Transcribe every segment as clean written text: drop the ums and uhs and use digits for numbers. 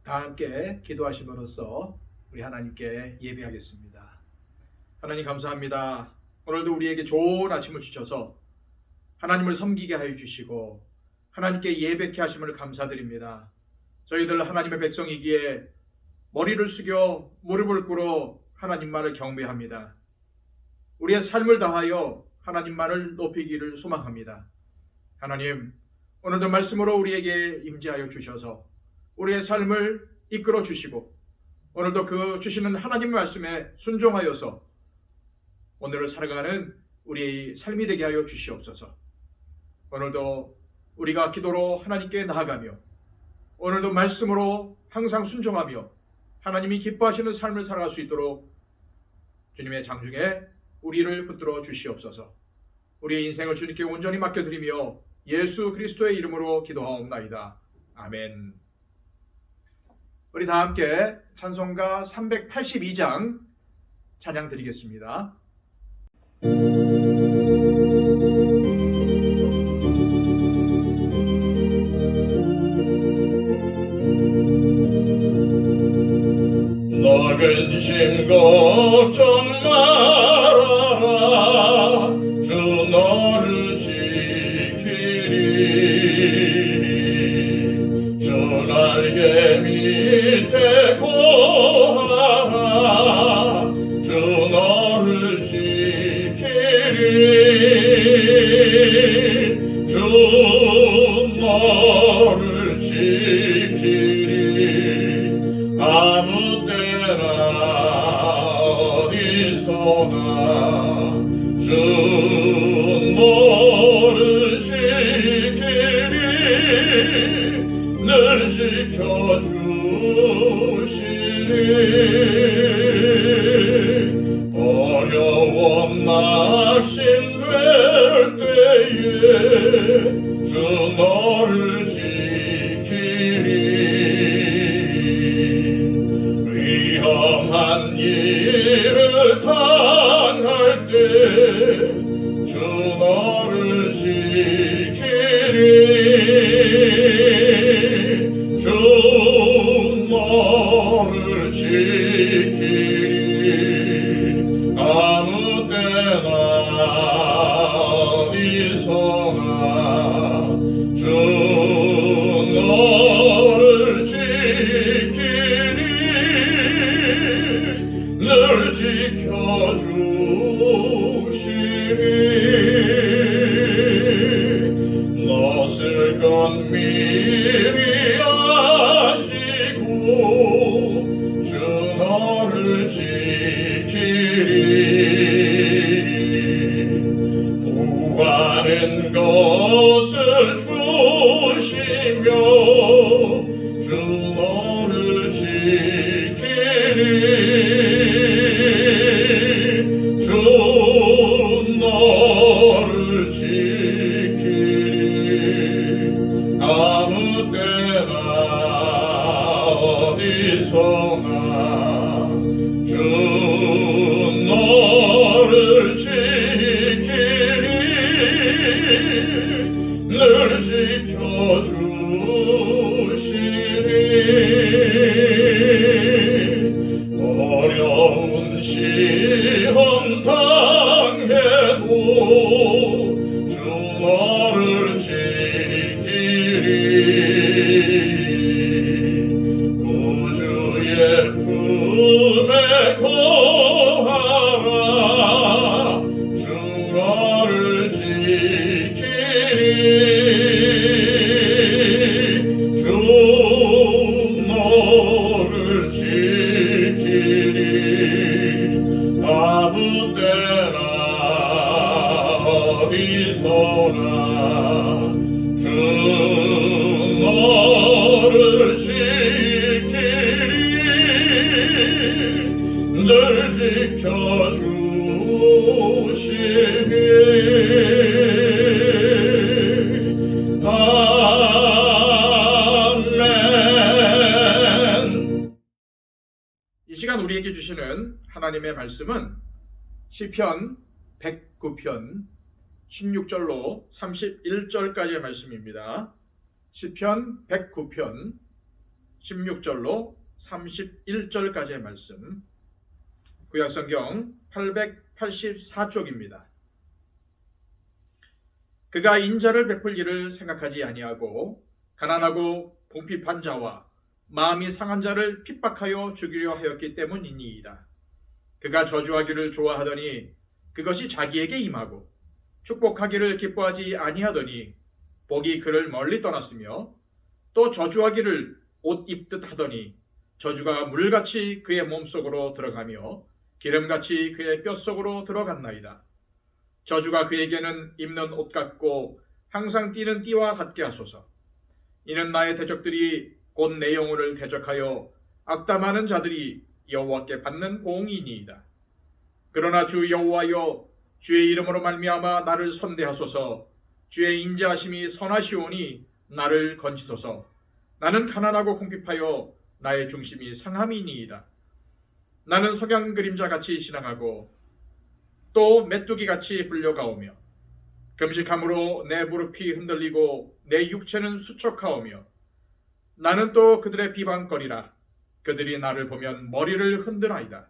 다 함께 기도하심으로써 우리 하나님께 예배하겠습니다. 하나님 감사합니다. 오늘도 우리에게 좋은 아침을 주셔서 하나님을 섬기게 하여 주시고 하나님께 예배케 하심을 감사드립니다. 저희들 하나님의 백성이기에 머리를 숙여 무릎을 꿇어 하나님만을 경배합니다. 우리의 삶을 다하여 하나님만을 높이기를 소망합니다. 하나님, 오늘도 말씀으로 우리에게 임재하여 주셔서 우리의 삶을 이끌어 주시고 오늘도 그 주시는 하나님의 말씀에 순종하여서 오늘을 살아가는 우리의 삶이 되게 하여 주시옵소서. 오늘도 우리가 기도로 하나님께 나아가며 오늘도 말씀으로 항상 순종하며 하나님이 기뻐하시는 삶을 살아갈 수 있도록 주님의 장중에 우리를 붙들어 주시옵소서. 우리의 인생을 주님께 온전히 맡겨드리며 예수 그리스도의 이름으로 기도하옵나이다. 아멘. 우리 다 함께 찬송가 382장 찬양 드리겠습니다. 나 근심 걱정 말아라 주 너를 지키리 주 날개 밑에 거하라 주 너를 지키리 주 너를 지키리 아무 어디서나 주 너를 지키리 늘 지켜주시리 어려움 낙심될 때에 주 너를 지키리 위험한 일을 당할 때 주 너를 지키리 주 너를 지키리 아무 때나 어디서나 주 너를 지키리 늘 지켜주시리 낯을 건 미리 아시고 주 너를 지키리 구하는 것을 주시며 주 너를 지키리 주 너를 지키리 아무 때나 어디서나 주 너를 지키리 늘 지켜주시리 어려운 시험 당해도 주 너를 지키리 구주의 품에 거하라 주 너를 지키리 주 너를 지키리 아무 때나 어디서나 주 너를 지키리 늘 지켜주시리 아멘. 이 시간 우리에게 주시는 하나님의 말씀은 시편 109편 16절로 31절까지의 말씀입니다. 시편 109편 16절로 31절까지의 말씀, 구약성경 884쪽입니다. 그가 인자를 베풀 일을 생각하지 아니하고 가난하고 궁핍한 자와 마음이 상한 자를 핍박하여 죽이려 하였기 때문이니이다. 그가 저주하기를 좋아하더니 그것이 자기에게 임하고 축복하기를 기뻐하지 아니하더니 복이 그를 멀리 떠났으며 또 저주하기를 옷 입듯 하더니 저주가 물같이 그의 몸속으로 들어가며 기름같이 그의 뼛속으로 들어갔나이다. 저주가 그에게는 입는 옷 같고 항상 띠는 띠와 같게 하소서. 이는 나의 대적들이 곧 내 영혼을 대적하여 악담하는 자들이 여호와께 받는 보응이니이다. 그러나 주 여호와여, 주의 이름으로 말미암아 나를 선대하소서. 주의 인자하심이 선하시오니 나를 건지소서. 나는 가난하고 궁핍하여 나의 중심이 상함이니이다. 나는 석양 그림자같이 지나가고 또 메뚜기같이 불려가오며 금식함으로 내 무릎이 흔들리고 내 육체는 수척하오며 나는 또 그들의 비방거리라. 그들이 나를 보면 머리를 흔드나이다.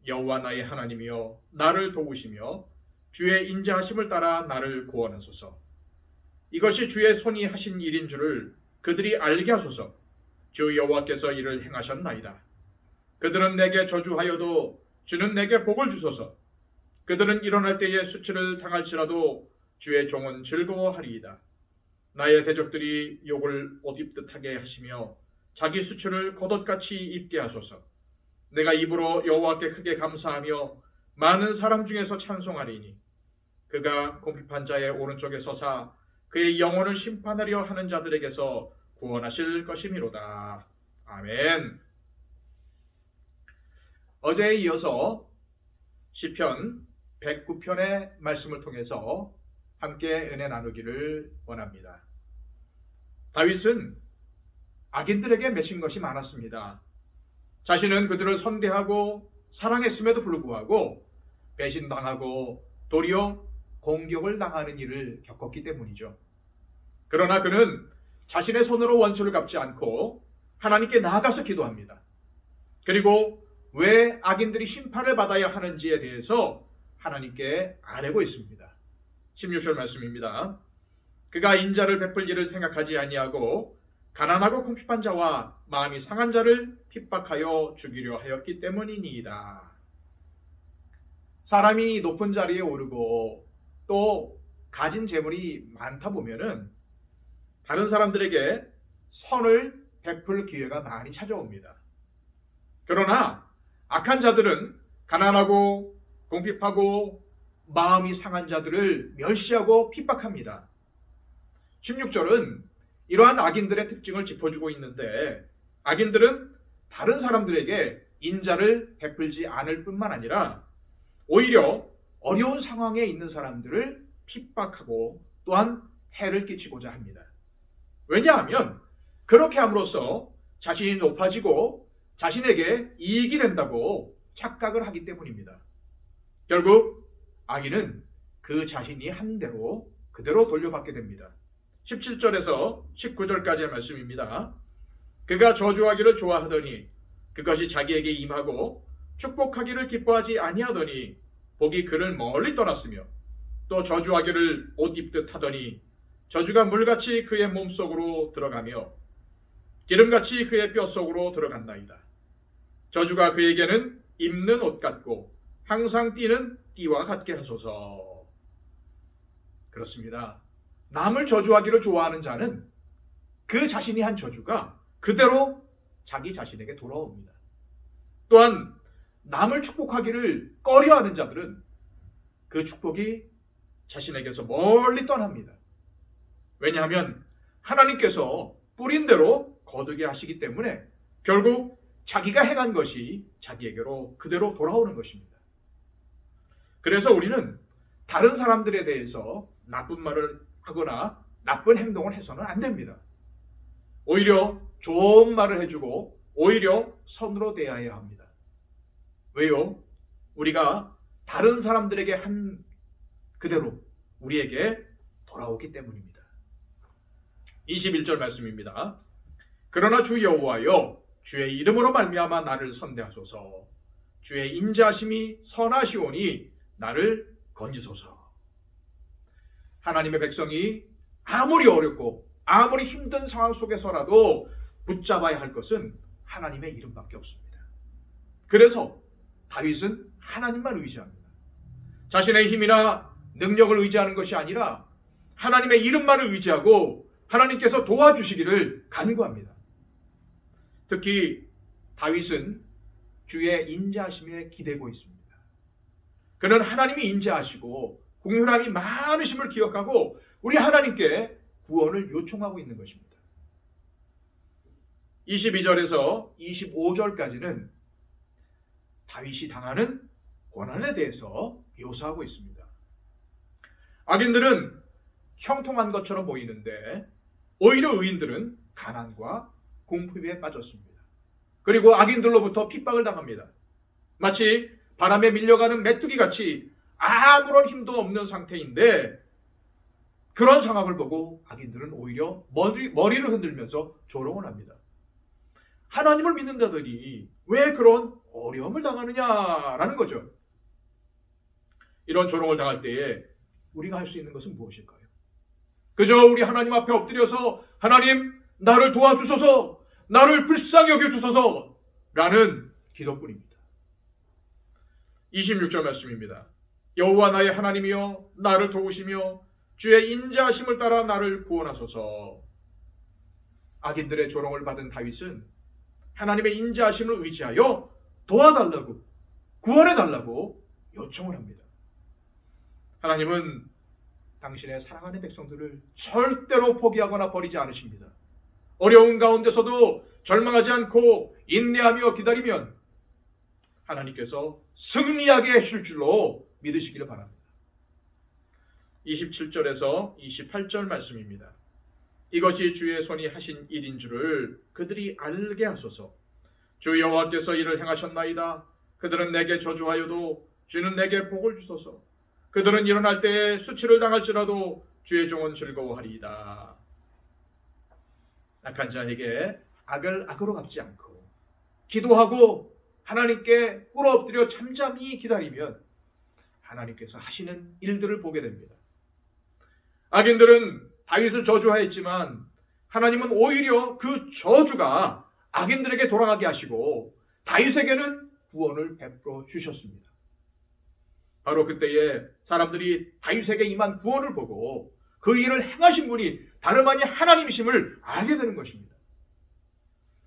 여호와 나의 하나님이여, 나를 도우시며 주의 인자하심을 따라 나를 구원하소서. 이것이 주의 손이 하신 일인 줄을 그들이 알게 하소서. 주 여호와께서 이를 행하셨나이다. 그들은 내게 저주하여도 주는 내게 복을 주소서. 그들은 일어날 때에 수치를 당할지라도 주의 종은 즐거워하리이다. 나의 대적들이 욕을 옷 입듯 하게 하시며 자기 수치를 겉옷같이 입게 하소서. 내가 입으로 여호와께 크게 감사하며 많은 사람 중에서 찬송하리니 그가 궁핍한 자의 오른쪽에 서사 그의 영혼을 심판하려 하는 자들에게서 구원하실 것이미로다. 아멘. 어제에 이어서 시편 109편의 말씀을 통해서 함께 은혜 나누기를 원합니다. 다윗은 악인들에게 맺힌 것이 많았습니다. 자신은 그들을 선대하고 사랑했음에도 불구하고 배신당하고 도리어 공격을 당하는 일을 겪었기 때문이죠. 그러나 그는 자신의 손으로 원수를 갚지 않고 하나님께 나아가서 기도합니다. 그리고 왜 악인들이 심판을 받아야 하는지에 대해서 하나님께 아뢰고 있습니다. 16절 말씀입니다. 그가 인자를 베풀 일을 생각하지 아니하고 가난하고 궁핍한 자와 마음이 상한 자를 핍박하여 죽이려 하였기 때문이니이다. 사람이 높은 자리에 오르고 또 가진 재물이 많다 보면은 다른 사람들에게 선을 베풀 기회가 많이 찾아옵니다. 그러나 악한 자들은 가난하고 궁핍하고 마음이 상한 자들을 멸시하고 핍박합니다. 16절은 이러한 악인들의 특징을 짚어주고 있는데 악인들은 다른 사람들에게 인자를 베풀지 않을 뿐만 아니라 오히려 어려운 상황에 있는 사람들을 핍박하고 또한 해를 끼치고자 합니다. 왜냐하면 그렇게 함으로써 자신이 높아지고 자신에게 이익이 된다고 착각을 하기 때문입니다. 결국 악인은 그 자신이 한 대로 그대로 돌려받게 됩니다. 17절에서 19절까지의 말씀입니다. 그가 저주하기를 좋아하더니 그것이 자기에게 임하고 축복하기를 기뻐하지 아니하더니 복이 그를 멀리 떠났으며 또 저주하기를 옷 입듯 하더니 저주가 물같이 그의 몸속으로 들어가며 기름같이 그의 뼛속으로 들어간다이다. 저주가 그에게는 입는 옷 같고 항상 띠는 띠와 같게 하소서. 그렇습니다. 남을 저주하기를 좋아하는 자는 그 자신이 한 저주가 그대로 자기 자신에게 돌아옵니다. 또한 남을 축복하기를 꺼려하는 자들은 그 축복이 자신에게서 멀리 떠납니다. 왜냐하면 하나님께서 뿌린 대로 거두게 하시기 때문에 결국 자기가 행한 것이 자기에게로 그대로 돌아오는 것입니다. 그래서 우리는 다른 사람들에 대해서 나쁜 말을 하거나 나쁜 행동을 해서는 안 됩니다. 오히려 좋은 말을 해주고 오히려 선으로 대해야 합니다. 왜요? 우리가 다른 사람들에게 한 그대로 우리에게 돌아오기 때문입니다. 21절 말씀입니다. 그러나 주 여호와여, 주의 이름으로 말미암아 나를 선대하소서. 주의 인자하심이 선하시오니 나를 건지소서. 하나님의 백성이 아무리 어렵고 아무리 힘든 상황 속에서라도 붙잡아야 할 것은 하나님의 이름밖에 없습니다. 그래서 다윗은 하나님만 의지합니다. 자신의 힘이나 능력을 의지하는 것이 아니라 하나님의 이름만을 의지하고 하나님께서 도와주시기를 간구합니다. 특히 다윗은 주의 인자하심에 기대고 있습니다. 그는 하나님이 인자하시고 긍휼함이 많으심을 기억하고 우리 하나님께 구원을 요청하고 있는 것입니다. 22절에서 25절까지는 다윗이 당하는 고난에 대해서 묘사하고 있습니다. 악인들은 형통한 것처럼 보이는데 오히려 의인들은 가난과 궁핍에 빠졌습니다. 그리고 악인들로부터 핍박을 당합니다. 마치 바람에 밀려가는 메뚜기 같이 아무런 힘도 없는 상태인데 그런 상황을 보고 악인들은 오히려 머리를 흔들면서 조롱을 합니다. 하나님을 믿는 자들이 왜 그런 어려움을 당하느냐라는 거죠. 이런 조롱을 당할 때에 우리가 할 수 있는 것은 무엇일까요? 그저 우리 하나님 앞에 엎드려서 하나님 나를 도와주소서, 나를 불쌍히 여겨주소서 라는 기도뿐입니다. 26절 말씀입니다. 여호와 나의 하나님이여 나를 도우시며 주의 인자하심을 따라 나를 구원하소서. 악인들의 조롱을 받은 다윗은 하나님의 인자하심을 의지하여 도와달라고, 구원해달라고 요청을 합니다. 하나님은 당신의 사랑하는 백성들을 절대로 포기하거나 버리지 않으십니다. 어려운 가운데서도 절망하지 않고 인내하며 기다리면 하나님께서 승리하게 하실 줄로 믿으시기를 바랍니다. 27절에서 28절 말씀입니다. 이것이 주의 손이 하신 일인 줄을 그들이 알게 하소서. 주 여호와께서 이를 행하셨나이다. 그들은 내게 저주하여도 주는 내게 복을 주소서. 그들은 일어날 때에 수치를 당할지라도 주의 종은 즐거워하리이다. 악한 자에게 악을 악으로 갚지 않고 기도하고 하나님께 꿇어엎드려 잠잠히 기다리면 하나님께서 하시는 일들을 보게 됩니다. 악인들은 다윗을 저주하였지만 하나님은 오히려 그 저주가 악인들에게 돌아가게 하시고 다윗에게는 구원을 베풀어 주셨습니다. 바로 그때에 사람들이 다윗에게 임한 구원을 보고 그 일을 행하신 분이 다름 아닌 하나님이심을 알게 되는 것입니다.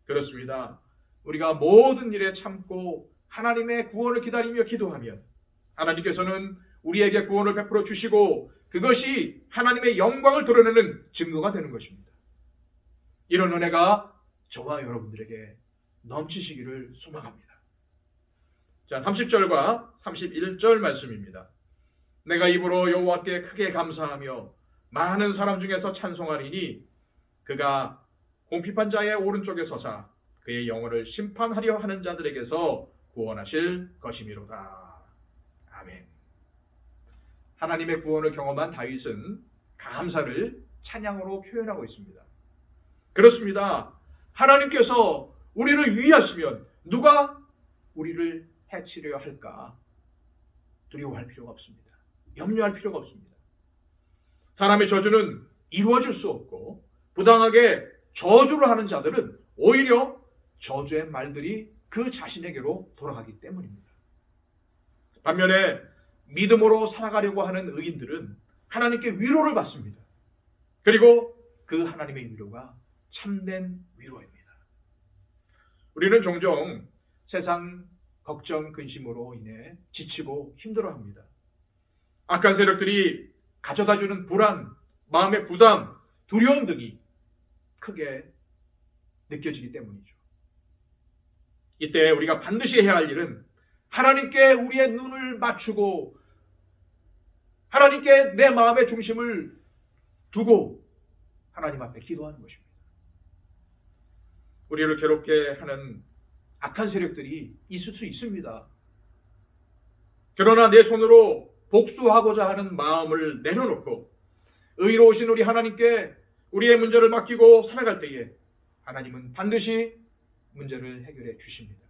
그렇습니다. 우리가 모든 일에 참고 하나님의 구원을 기다리며 기도하면 하나님께서는 우리에게 구원을 베풀어 주시고 그것이 하나님의 영광을 드러내는 증거가 되는 것입니다. 이런 은혜가 저와 여러분들에게 넘치시기를 소망합니다. 자, 30절과 31절 말씀입니다. 내가 입으로 여호와께 크게 감사하며 많은 사람 중에서 찬송하리니 그가 공핍한 자의 오른쪽에 서사 그의 영혼을 심판하려 하는 자들에게서 구원하실 것이미로다. 아멘. 하나님의 구원을 경험한 다윗은 감사를 찬양으로 표현하고 있습니다. 그렇습니다. 하나님께서 우리를 위하시면 누가 우리를 해치려 할까? 두려워할 필요가 없습니다. 염려할 필요가 없습니다. 사람의 저주는 이루어질 수 없고 부당하게 저주를 하는 자들은 오히려 저주의 말들이 그 자신에게로 돌아가기 때문입니다. 반면에 믿음으로 살아가려고 하는 의인들은 하나님께 위로를 받습니다. 그리고 그 하나님의 위로가 참된 위로입니다. 우리는 종종 세상 걱정, 근심으로 인해 지치고 힘들어합니다. 악한 세력들이 가져다주는 불안, 마음의 부담, 두려움 등이 크게 느껴지기 때문이죠. 이때 우리가 반드시 해야 할 일은 하나님께 우리의 눈을 맞추고 하나님께 내 마음의 중심을 두고 하나님 앞에 기도하는 것입니다. 우리를 괴롭게 하는 악한 세력들이 있을 수 있습니다. 그러나 내 손으로 복수하고자 하는 마음을 내려놓고 의로우신 우리 하나님께 우리의 문제를 맡기고 살아갈 때에 하나님은 반드시 문제를 해결해 주십니다.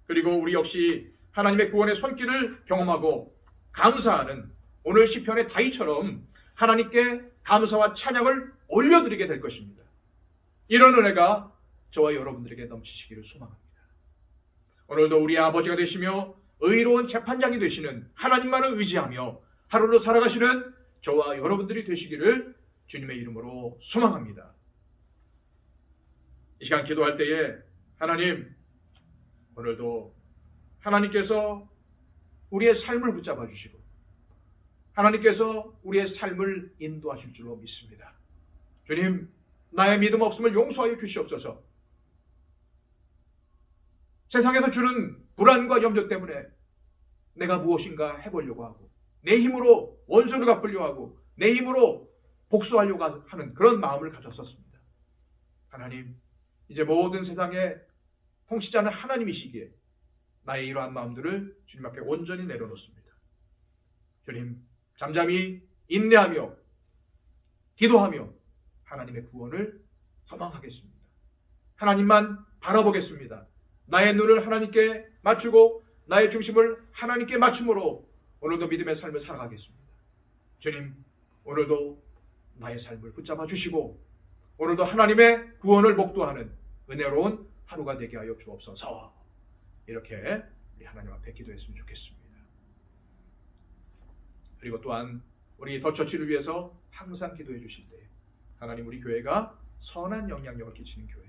그리고 우리 역시 하나님의 구원의 손길을 경험하고 감사하는 오늘 시편의 다윗처럼 하나님께 감사와 찬양을 올려드리게 될 것입니다. 이런 은혜가 저와 여러분들에게 넘치시기를 소망합니다. 오늘도 우리 아버지가 되시며 의로운 재판장이 되시는 하나님만을 의지하며 하루를 살아가시는 저와 여러분들이 되시기를 주님의 이름으로 소망합니다. 이 시간 기도할 때에 하나님, 오늘도 하나님께서 우리의 삶을 붙잡아 주시고 하나님께서 우리의 삶을 인도하실 줄로 믿습니다. 주님, 나의 믿음 없음을 용서하여 주시옵소서. 세상에서 주는 불안과 염려 때문에 내가 무엇인가 해보려고 하고 내 힘으로 원수를 갚으려고 하고 내 힘으로 복수하려고 하는 그런 마음을 가졌었습니다. 하나님, 이제 모든 세상에 통치자는 하나님이시기에 나의 이러한 마음들을 주님 앞에 온전히 내려놓습니다. 주님, 잠잠히 인내하며 기도하며 하나님의 구원을 소망하겠습니다. 하나님만 바라보겠습니다. 나의 눈을 하나님께 맞추고 나의 중심을 하나님께 맞춤으로 오늘도 믿음의 삶을 살아가겠습니다. 주님, 오늘도 나의 삶을 붙잡아 주시고 오늘도 하나님의 구원을 목도하는 은혜로운 하루가 되게 하여 주옵소서. 이렇게 우리 하나님 앞에 기도했으면 좋겠습니다. 그리고 또한 우리 더처치를 위해서 항상 기도해 주실 때 하나님, 우리 교회가 선한 영향력을 끼치는 교회,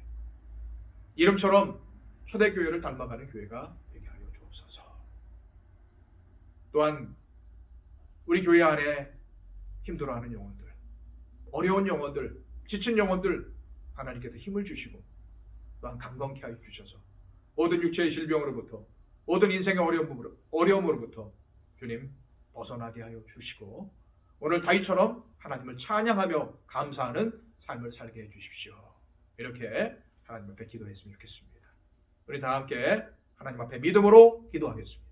이름처럼 초대교회를 닮아가는 교회가 되게 하여 주옵소서. 또한 우리 교회 안에 힘들어하는 영혼들, 어려운 영혼들, 지친 영혼들 하나님께서 힘을 주시고 또한 강건케 하여 주셔서 모든 육체의 질병으로부터 모든 인생의 어려움으로부터 주님 벗어나게 하여 주시고 오늘 다윗처럼 하나님을 찬양하며 감사하는 삶을 살게 해주십시오. 이렇게 하나님 앞에 기도했으면 좋겠습니다. 우리 다 함께 하나님 앞에 믿음으로 기도하겠습니다.